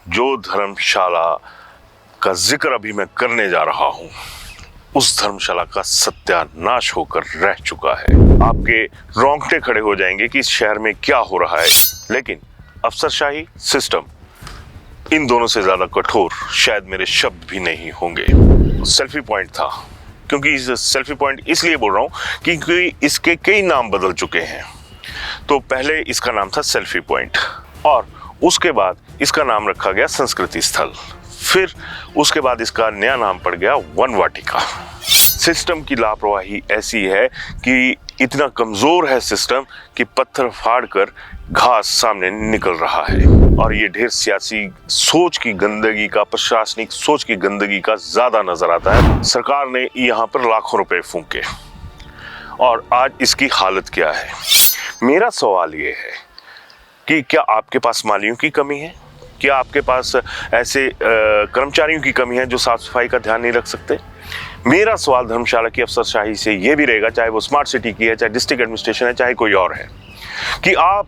जो धर्मशाला का जिक्र अभी मैं करने जा रहा हूं, उस धर्मशाला का सत्यानाश होकर रह चुका है। आपके रोंगटे खड़े हो जाएंगे कि इस शहर में क्या हो रहा है। लेकिन अफसरशाही, सिस्टम, इन दोनों से ज्यादा कठोर शायद मेरे शब्द भी नहीं होंगे। सेल्फी पॉइंट था, क्योंकि इस सेल्फी पॉइंट इसलिए बोल रहा हूं क्योंकि इसके कई नाम बदल चुके हैं। तो पहले इसका नाम था सेल्फी पॉइंट, और उसके बाद इसका नाम रखा गया संस्कृति स्थल, फिर उसके बाद इसका नया नाम पड़ गया वन वाटिका। सिस्टम की लापरवाही ऐसी है कि इतना कमजोर है सिस्टम कि पत्थर फाड़कर घास सामने निकल रहा है। और ये ढेर सियासी सोच की गंदगी का, प्रशासनिक सोच की गंदगी का ज्यादा नजर आता है। सरकार ने यहाँ पर लाखों रुपए फूंके और आज इसकी हालत क्या है। मेरा सवाल ये है कि क्या आपके पास मालियों की कमी है? क्या आपके पास ऐसे कर्मचारियों की कमी है जो साफ सफाई का ध्यान नहीं रख सकते? मेरा सवाल धर्मशाला की अफसरशाही से ये भी रहेगा, चाहे वो स्मार्ट सिटी की है, चाहे डिस्ट्रिक्ट एडमिनिस्ट्रेशन है, चाहे कोई और है, कि आप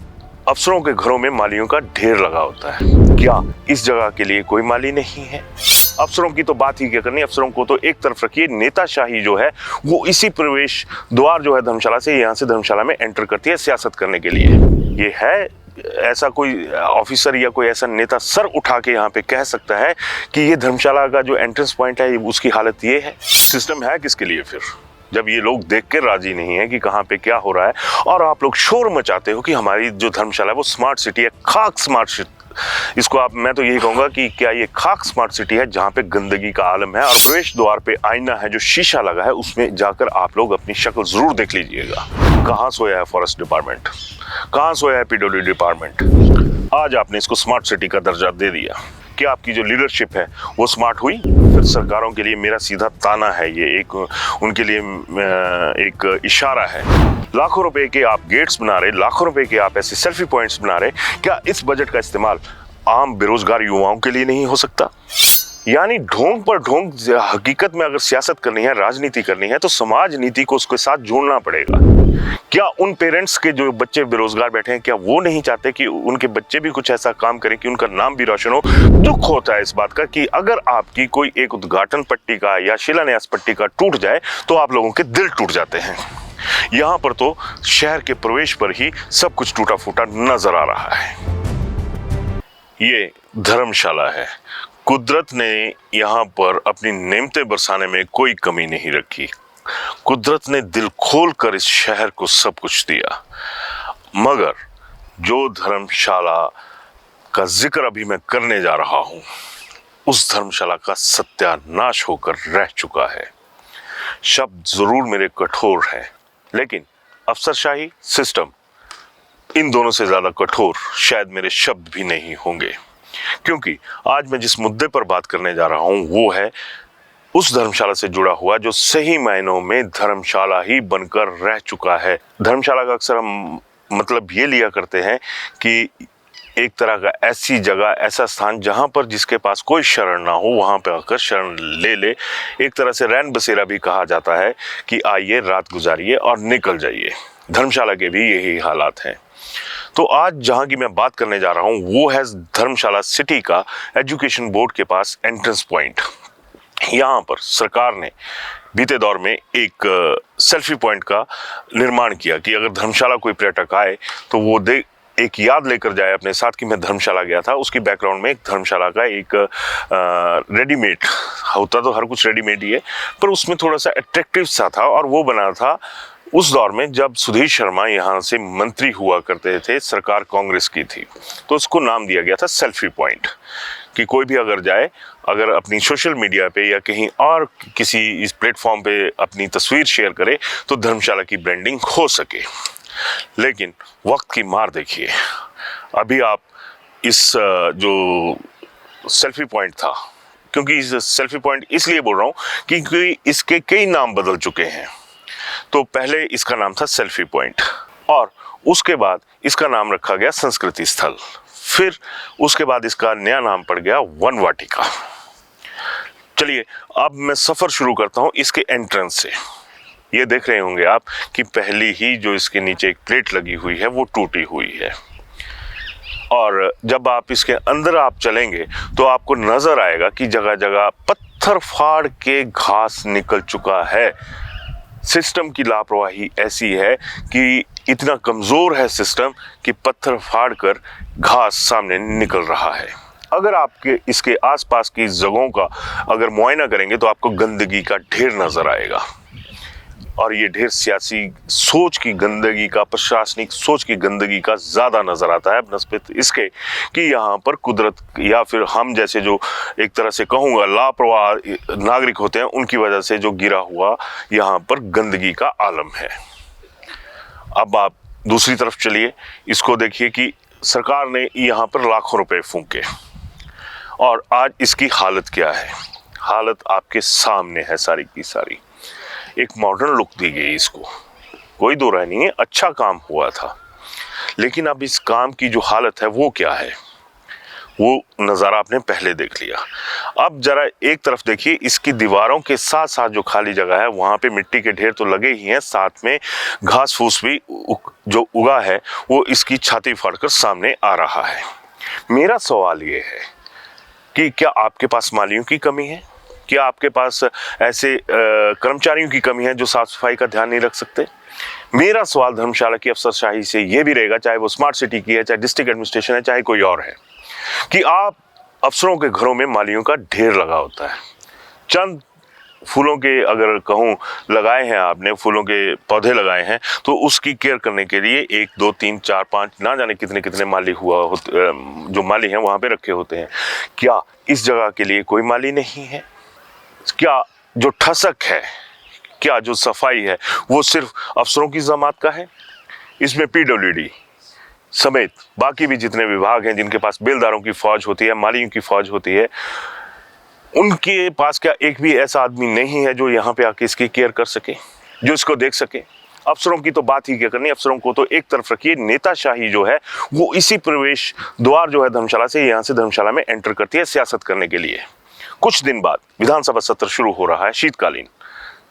अफसरों के घरों में मालियों का ढेर लगा होता है। क्या इस जगह के लिए कोई माली नहीं है? अफसरों की तो बात ही क्या करनी, अफसरों को तो एक तरफ रखिए। नेताशाही जो है वो इसी प्रवेश द्वार जो है धर्मशाला से, यहाँ से धर्मशाला में एंटर करती है सियासत करने के लिए। ये है ऐसा कोई ऑफिसर या कोई ऐसा नेता सर उठा के यहाँ पे कह सकता है कि ये धर्मशाला का जो एंट्रेंस पॉइंट है उसकी हालत ये है? सिस्टम है किसके लिए फिर, जब ये लोग देख के राजी नहीं है कि कहाँ पे क्या हो रहा है, और आप लोग शोर मचाते हो कि हमारी जो धर्मशाला है वो स्मार्ट सिटी है। खाक स्मार्ट सिटी इसको आप, मैं तो यही कहूंगा कि क्या ये खाक स्मार्ट सिटी है जहाँ पे गंदगी का आलम है, और प्रवेश द्वार पे आईना है जो शीशा लगा है, उसमें जाकर आप लोग अपनी शक्ल जरूर देख लीजिएगा। कहाँ सोया है फॉरेस्ट डिपार्टमेंट, कहाँ सोया है पीडब्ल्यू डिपार्टमेंट? आज आपने इसको स्मार्ट सिटी का दर्जा दे दिया। क्या आपकी जो लीडरशिप है वो स्मार्ट हुई? फिर सरकारों के लिए मेरा सीधा ताना है, ये एक उनके लिए एक इशारा है। लाखों रुपए के आप गेट्स बना रहे, लाखों रुपए के आप ऐसे सेल्फी पॉइंट्स बना रहे, क्या इस बजट का इस्तेमाल आम बेरोजगार युवाओं के लिए नहीं हो सकता? यानी ढोंग पर ढोंग। हकीकत में अगर सियासत करनी है, राजनीति करनी है, तो समाज नीति को उसके साथ जोड़ना पड़ेगा। क्या उन पेरेंट्स के जो बच्चे बेरोजगार बैठे हैं, क्या वो नहीं चाहते कि उनके बच्चे भी कुछ ऐसा काम करें कि उनका नाम भी रोशन हो? दुख होता है इस बात का कि अगर आपकी कोई एक उद्घाटन पट्टी का या शिलान्यास पट्टी का टूट जाए तो आप लोगों के दिल टूट जाते हैं। यहाँ पर तो शहर के प्रवेश पर ही सब कुछ टूटा फूटा नजर आ रहा है। ये धर्मशाला है। कुदरत ने यहाँ पर अपनी नेमतें बरसाने में कोई कमी नहीं रखी। कुदरत ने दिल खोलकर इस शहर को सब कुछ दिया, मगर जो धर्मशाला का जिक्र अभी मैं करने जा रहा हूं, उस धर्मशाला का सत्यानाश होकर रह चुका है। शब्द जरूर मेरे कठोर हैं, लेकिन अफसरशाही, सिस्टम, इन दोनों से ज्यादा कठोर शायद मेरे शब्द भी नहीं होंगे। क्योंकि आज मैं जिस मुद्दे पर बात करने जा रहा हूं वो है उस धर्मशाला से जुड़ा हुआ जो सही मायनों में धर्मशाला ही बनकर रह चुका है। धर्मशाला का अक्सर हम मतलब ये लिया करते हैं कि एक तरह का ऐसी जगह, ऐसा स्थान जहां पर जिसके पास कोई शरण ना हो वहां पर आकर शरण ले ले। एक तरह से रैन बसेरा भी कहा जाता है कि आइए, रात गुजारिए और निकल जाइए। धर्मशाला के भी यही हालात हैं। तो आज जहां की मैं बात करने जा रहा हूं वो है धर्मशाला सिटी का एजुकेशन बोर्ड के पास एंट्रेंस पॉइंट। यहाँ पर सरकार ने बीते दौर में एक सेल्फी पॉइंट का निर्माण किया कि अगर धर्मशाला कोई पर्यटक आए तो वो एक याद लेकर जाए अपने साथ कि मैं धर्मशाला गया था। उसकी बैकग्राउंड में एक धर्मशाला का एक रेडीमेड होता, तो हर कुछ रेडीमेड ही है, पर उसमें थोड़ा सा अट्रैक्टिव सा था, और वो बना था उस दौर में जब सुधीर शर्मा यहाँ से मंत्री हुआ करते थे, सरकार कांग्रेस की थी। तो उसको नाम दिया गया था सेल्फी पॉइंट, कि कोई भी अगर जाए, अगर अपनी सोशल मीडिया पे या कहीं और किसी इस प्लेटफॉर्म पे अपनी तस्वीर शेयर करे तो धर्मशाला की ब्रांडिंग हो सके। लेकिन वक्त की मार देखिए। अभी आप इस जो सेल्फी पॉइंट था, क्योंकि इस सेल्फी पॉइंट इसलिए बोल रहा हूँ क्योंकि इसके कई नाम बदल चुके हैं। तो पहले इसका नाम था सेल्फी पॉइंट, और उसके बाद इसका नाम रखा गया संस्कृति स्थल, फिर उसके बाद इसका नया नाम पड़ गया वन वाटिका। चलिए अब मैं सफर शुरू करता हूं इसके एंट्रेंस से। ये देख रहे होंगे आप कि पहली ही जो इसके नीचे एक प्लेट लगी हुई है वो टूटी हुई है। और जब आप इसके अंदर आप चलेंगे तो आपको नजर आएगा कि जगह जगह पत्थर फाड़ के घास निकल चुका है। सिस्टम की लापरवाही ऐसी है कि इतना कमजोर है सिस्टम कि पत्थर फाड़ कर घास सामने निकल रहा है। अगर आपके इसके आसपास की जगहों का अगर मुआयना करेंगे तो आपको गंदगी का ढेर नजर आएगा, और ये ढेर सियासी सोच की गंदगी का, प्रशासनिक सोच की गंदगी का ज्यादा नजर आता है बनस्पत इसके कि यहाँ पर कुदरत या फिर हम जैसे जो एक तरह से कहूँगा लापरवाह नागरिक होते हैं उनकी वजह से जो गिरा हुआ यहाँ पर गंदगी का आलम है। अब आप दूसरी तरफ चलिए, इसको देखिए कि सरकार ने यहाँ पर लाखों रुपए फूंके और आज इसकी हालत क्या है। हालत आपके सामने है सारी की सारी। एक मॉडर्न लुक दी गई इसको, कोई दो राय नहीं है, अच्छा काम हुआ था, लेकिन अब इस काम की जो हालत है वो क्या है, वो नज़ारा आपने पहले देख लिया। अब जरा एक तरफ देखिए, इसकी दीवारों के साथ साथ जो खाली जगह है वहाँ पे मिट्टी के ढेर तो लगे ही हैं, साथ में घास फूस भी जो उगा है वो इसकी छाती फाड़कर सामने आ रहा है। मेरा सवाल ये है कि क्या आपके पास मालियों की कमी है? क्या आपके पास ऐसे कर्मचारियों की कमी है जो साफ सफाई का ध्यान नहीं रख सकते? मेरा सवाल धर्मशाला की अफसरशाही से ये भी रहेगा, चाहे वो स्मार्ट सिटी की है, चाहे डिस्ट्रिक्ट एडमिनिस्ट्रेशन है, चाहे कोई और है, कि आप अफसरों के घरों में मालियों का ढेर लगा होता है। चंद फूलों के अगर कहूँ लगाए हैं आपने, फूलों के पौधे लगाए हैं, तो उसकी केयर करने के लिए 1 2 3 4 5 ना जाने कितने कितने माली जो माली हैं वहाँ पे रखे होते हैं। क्या इस जगह के लिए कोई माली नहीं है? क्या जो ठसक है, क्या जो सफाई है वो सिर्फ अफसरों की ज़मात का है? इसमें PWD समेत बाकी भी जितने विभाग हैं जिनके पास बेलदारों की फौज होती है, मालियों की फौज होती है, उनके पास क्या एक भी ऐसा आदमी नहीं है जो यहाँ पे आके इसकी केयर कर सके, जो इसको देख सके? अफसरों की तो बात ही क्या करनी, अफसरों को तो एक तरफ रखिए। नेताशाही जो है वो इसी प्रवेश द्वार जो है धर्मशाला से, यहाँ से धर्मशाला में एंटर करती है सियासत करने के लिए। कुछ दिन बाद विधानसभा सत्र शुरू हो रहा है शीतकालीन,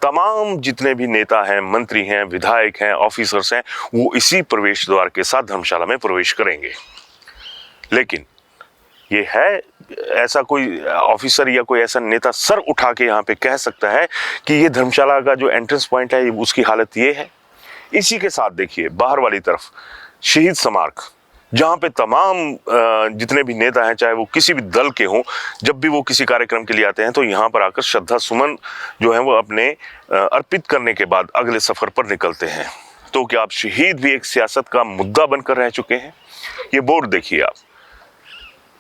तमाम जितने भी नेता हैं, मंत्री हैं, विधायक हैं, ऑफिसर्स हैं, वो इसी प्रवेश द्वार के साथ धर्मशाला में प्रवेश करेंगे। लेकिन ये है ऐसा कोई ऑफिसर या कोई ऐसा नेता सर उठा के यहाँ पे कह सकता है कि ये धर्मशाला का जो एंट्रेंस पॉइंट है उसकी हालत ये है? इसी के साथ देखिए बाहर वाली तरफ शहीद स्मारक, जहाँ पे तमाम जितने भी नेता हैं, चाहे वो किसी भी दल के हों, जब भी वो किसी कार्यक्रम के लिए आते हैं तो यहाँ पर आकर श्रद्धा सुमन जो है वो अपने अर्पित करने के बाद अगले सफर पर निकलते हैं। तो क्या आप शहीद भी एक सियासत का मुद्दा बनकर रह चुके हैं? ये बोर्ड देखिए आप,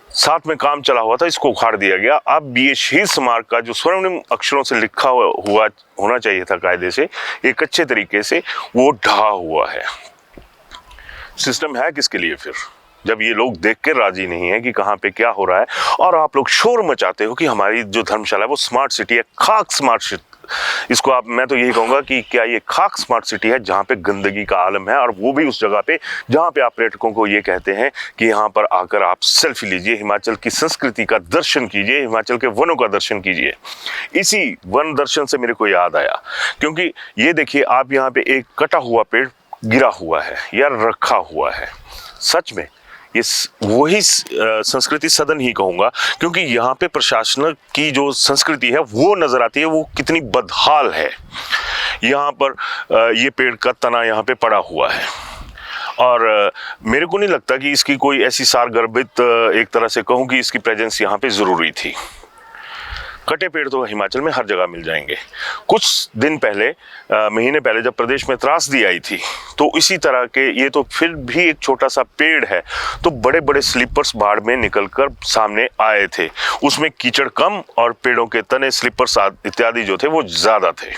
साथ में काम चला हुआ था, इसको उखाड़ दिया गया। अब ये शहीद स्मारक का जो स्वर्णिम अक्षरों से लिखा हुआ होना चाहिए था कायदे से, एक अच्छे तरीके से वो ढहा हुआ है। सिस्टम है किसके लिए फिर, जब ये लोग देख के राजी नहीं है कि कहाँ पे क्या हो रहा है, और आप लोग शोर मचाते हो कि हमारी जो धर्मशाला है वो स्मार्ट सिटी है, खाक स्मार्ट सिटी। इसको आप, मैं तो यही कहूँगा कि क्या ये खाक स्मार्ट सिटी है जहाँ पे गंदगी का आलम है, और वो भी उस जगह पे जहाँ पे आप पर्यटकों को ये कहते हैं कि यहाँ पर आकर आप सेल्फी लीजिए, हिमाचल की संस्कृति का दर्शन कीजिए, हिमाचल के वनों का दर्शन कीजिए। इसी वन दर्शन से मेरे को याद आया, क्योंकि ये देखिए आप यहाँ पे एक कटा हुआ पेड़ गिरा हुआ है या रखा हुआ है। सच में ये वही संस्कृति सदन ही कहूँगा, क्योंकि यहाँ पे प्रशासन की जो संस्कृति है वो नज़र आती है, वो कितनी बदहाल है। यहाँ पर ये पेड़ का तना यहाँ पे पड़ा हुआ है, और मेरे को नहीं लगता कि इसकी कोई ऐसी सारगर्भित एक तरह से कहूँ कि इसकी प्रेजेंस यहाँ पे ज़रूरी थी। कटे पेड़ तो हिमाचल में हर जगह मिल जाएंगे। कुछ दिन पहले, महीने पहले जब प्रदेश में त्रासदी आई थी, तो इसी तरह के, ये तो फिर भी एक छोटा सा पेड़ है, तो बड़े बड़े स्लीपर्स बाढ़ में निकलकर सामने आए थे। उसमें कीचड़ कम और पेड़ों के तने, स्लीपर्स इत्यादि जो थे वो ज़्यादा थे।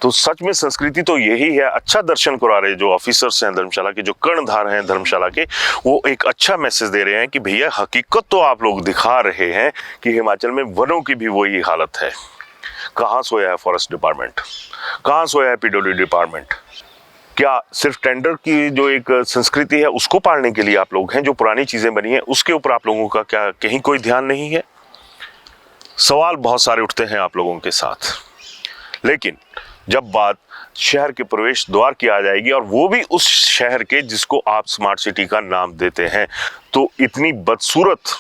तो सच में संस्कृति तो यही है। अच्छा दर्शन करा रहे जो ऑफिसर्स हैं धर्मशाला के, जो कर्णधार हैं धर्मशाला के, वो एक अच्छा मैसेज दे रहे हैं कि भैया हकीकत तो आप लोग दिखा रहे हैं कि हिमाचल में वनों की भी वही हालत है। कहाँ सोया है फॉरेस्ट डिपार्टमेंट, कहाँ सोया है PWD डिपार्टमेंट? क्या सिर्फ टेंडर की जो एक संस्कृति है उसको पालने के लिए आप लोग हैं? जो पुरानी चीज़ें बनी हैं उसके ऊपर आप लोगों का क्या कहीं कोई ध्यान नहीं है? सवाल बहुत सारे उठते हैं आप लोगों के साथ। लेकिन जब बात शहर के प्रवेश द्वार की आ जाएगी और वो भी उस शहर के जिसको आप स्मार्ट सिटी का नाम देते हैं, तो इतनी बदसूरत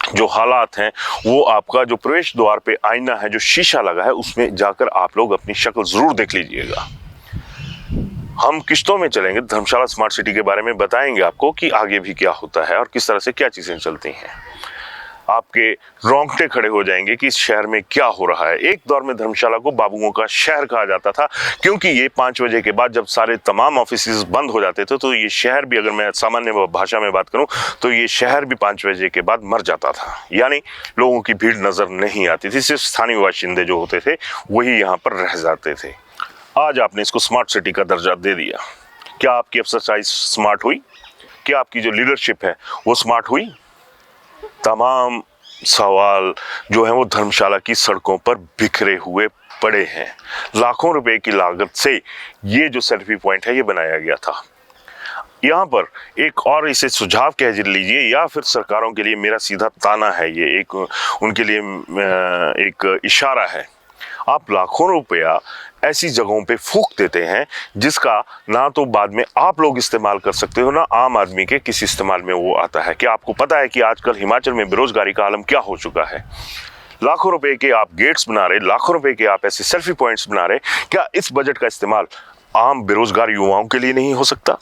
जो हालात हैं, वो आपका जो प्रवेश द्वार पे आईना है, जो शीशा लगा है, उसमें जाकर आप लोग अपनी शक्ल जरूर देख लीजिएगा। हम किश्तों में चलेंगे, धर्मशाला स्मार्ट सिटी के बारे में बताएंगे आपको कि आगे भी क्या होता है और किस तरह से क्या चीजें चलती हैं। आपके रोंगटे खड़े हो जाएंगे कि इस शहर में क्या हो रहा है। एक दौर में धर्मशाला को बाबुओं का शहर कहा जाता था, क्योंकि ये 5 बजे के बाद जब सारे तमाम ऑफिसेज बंद हो जाते थे, तो ये शहर भी, अगर मैं सामान्य भाषा में बात करूं, तो ये शहर भी 5 बजे के बाद मर जाता था। यानी लोगों की भीड़ नजर नहीं आती थी, सिर्फ स्थानीय बाशिंदे जो होते थे वही यहाँ पर रह जाते थे। आज आपने इसको स्मार्ट सिटी का दर्जा दे दिया। क्या आपकी एक्सरसाइज स्मार्ट हुई? क्या आपकी जो लीडरशिप है वो स्मार्ट हुई? तमाम सवाल जो है वो धर्मशाला की सड़कों पर बिखरे हुए पड़े हैं। लाखों रुपए की लागत से ये जो सेल्फी पॉइंट है ये बनाया गया था। यहाँ पर एक और इसे सुझाव कह लीजिए या फिर सरकारों के लिए मेरा सीधा ताना है, ये एक उनके लिए एक इशारा है। आप लाखों रुपया ऐसी जगहों पे फूंक देते हैं जिसका ना तो बाद में आप लोग इस्तेमाल कर सकते हो, ना आम आदमी के किसी इस्तेमाल में वो आता है। क्या आपको पता है कि आजकल हिमाचल में बेरोजगारी का आलम क्या हो चुका है? लाखों रुपए के आप गेट्स बना रहे, लाखों रुपए के आप ऐसे सेल्फी पॉइंट्स बना रहे, क्या इस बजट का इस्तेमाल आम बेरोजगार युवाओं के लिए नहीं हो सकता?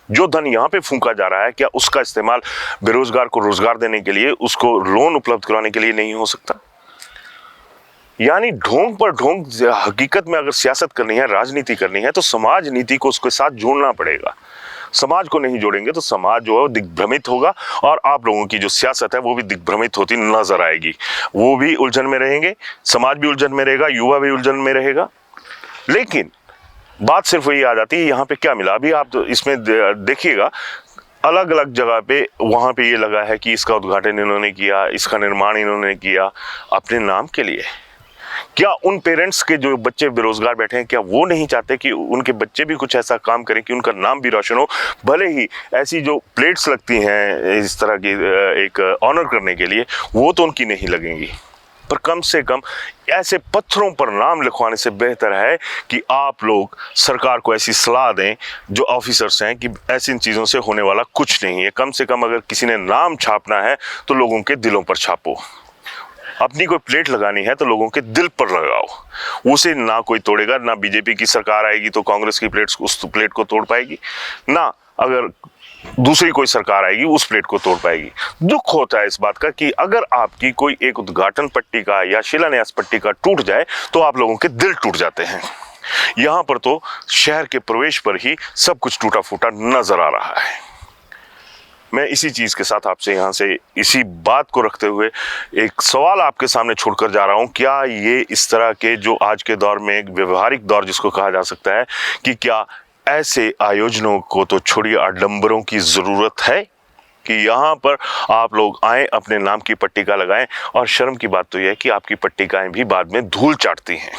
जो धन यहाँ पे फूंका जा रहा है, क्या उसका इस्तेमाल बेरोजगार को रोजगार देने के लिए, उसको लोन उपलब्ध कराने के लिए नहीं हो सकता? यानी ढोंग पर ढोंग। हकीकत में अगर सियासत करनी है, राजनीति करनी है, तो समाज नीति को उसके साथ जोड़ना पड़ेगा। समाज को नहीं जोड़ेंगे तो समाज जो है दिग्भ्रमित होगा और आप लोगों की जो सियासत है वो भी दिग्भ्रमित होती नजर आएगी। वो भी उलझन में रहेंगे, समाज भी उलझन में रहेगा, युवा भी उलझन में रहेगा। लेकिन बात सिर्फ वही आ जाती है, यहाँ पे क्या मिला? अभी आप तो इसमें देखिएगा, अलग अलग जगह पे वहां पे ये लगा है कि इसका उद्घाटन इन्होंने किया, इसका निर्माण इन्होंने किया अपने नाम के लिए। क्या उन पेरेंट्स के जो बच्चे बेरोजगार बैठे हैं, क्या वो नहीं चाहते कि उनके बच्चे भी कुछ ऐसा काम करें कि उनका नाम भी रोशन हो? भले ही ऐसी जो प्लेट्स लगती हैं इस तरह की एक ऑनर करने के लिए, वो तो उनकी नहीं लगेंगी, पर कम से कम ऐसे पत्थरों पर नाम लिखवाने से बेहतर है कि आप लोग सरकार को ऐसी सलाह दें, जो ऑफिसर्स हैं, कि ऐसी इन चीज़ों से होने वाला कुछ नहीं है। कम से कम अगर किसी ने नाम छापना है तो लोगों के दिलों पर छापो। अपनी कोई प्लेट लगानी है तो लोगों के दिल पर लगाओ। उसे ना कोई तोड़ेगा, ना बीजेपी की सरकार आएगी तो कांग्रेस की प्लेट उस प्लेट को तोड़ पाएगी, ना अगर दूसरी कोई सरकार आएगी उस प्लेट को तोड़ पाएगी। दुख होता है इस बात का कि अगर आपकी कोई एक उद्घाटन पट्टी का या शिलान्यास पट्टी का टूट जाए तो आप लोगों के दिल टूट जाते हैं। यहाँ पर तो शहर के प्रवेश पर ही सब कुछ टूटा फूटा नजर आ रहा है। मैं इसी चीज के साथ आपसे यहाँ से इसी बात को रखते हुए एक सवाल आपके सामने छोड़कर जा रहा हूँ। क्या ये इस तरह के जो आज के दौर में एक व्यवहारिक दौर जिसको कहा जा सकता है, कि क्या ऐसे आयोजनों को तो छोड़िए, आडंबरों की जरूरत है कि यहाँ पर आप लोग आए, अपने नाम की पट्टिका लगाएं? और शर्म की बात तो यह है कि आपकी पट्टिकाएं भी बाद में धूल चाटती हैं।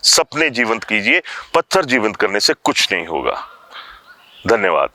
सपने जीवंत कीजिए, पत्थर जीवंत करने से कुछ नहीं होगा। धन्यवाद।